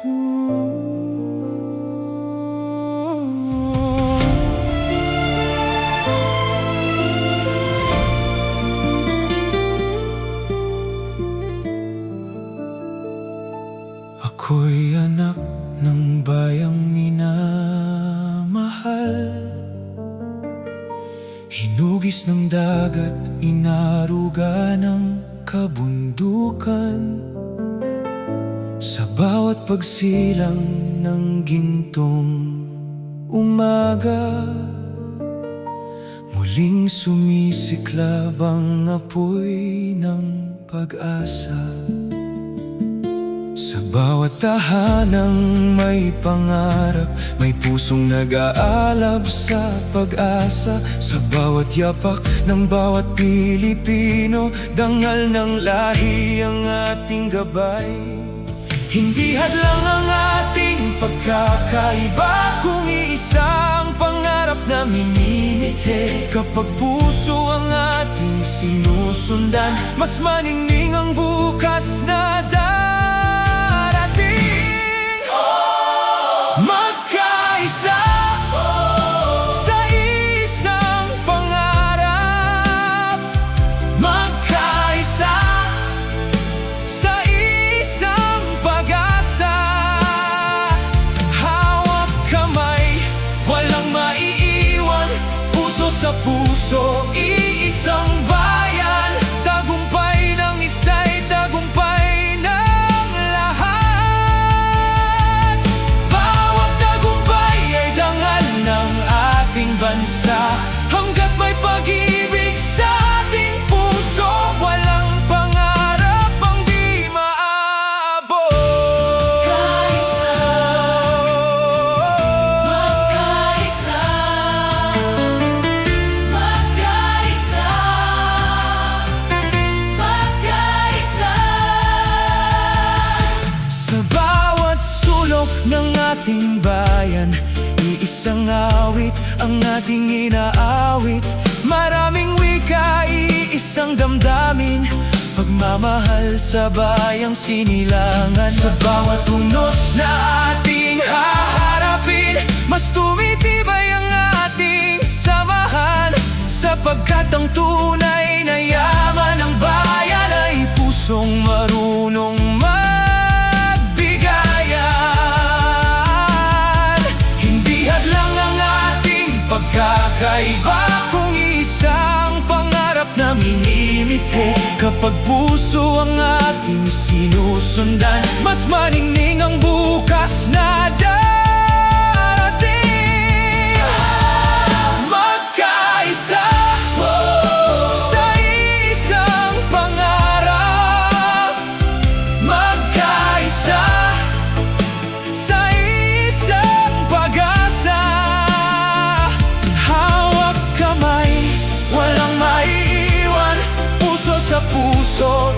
Ako'y anak ng bayang minamahal, hinugis ng dagat, inaruga ng kabundukan. Sa bawat pagsilang ng gintong umaga, muling sumisiklab ang apoy ng pag-asa. Sa bawat tahanang may pangarap, may pusong nag-aalab sa pag-asa. Sa bawat yapak ng bawat Pilipino, dangal ng lahi ang ating gabay. Hindi hadlang ang ating pagkakaiba, kung iisa ang pangarap na minimithi. Kapag puso ang ating sinusundan, mas maningning ang bukas na darating. Magkaisa sa isang pangarap, magkaisa sa isang pag-asa. Hawak kamay, walang maiiwan, puso sa puso, iisang bayan. Tagumpay ng isa'y tagumpay ng lahat. Bawat tagumpay ay dangal ng ating bansa. Hanggat may pag-ibig sa ating puso, walang pangarap ang di maaabot. Magkaisa, magkaisa, magkaisa, magkaisa. Sa bawat sulok ng ating bayan, iisang awit ang ating inaawit. Maraming wika, iisang damdamin, pagmamahal sa bayang sinilangan. Sa bawat unos na ating haharapin, mas tumitibay ang ating samahan. Sapagkat ang tunay na yaman ng bayan ay pusong marunong magbigayan. Hindi hadlang ang ating pagkakaiba, kung isang pangarap na minimithi. Kapag puso ang ating sinusundan, mas maningning ang bukas na darating. Magkaisa sa isang pangarap, magkaisa sa isang pag-asa. Hawak kamay, walang maiiwan, puso sa puso,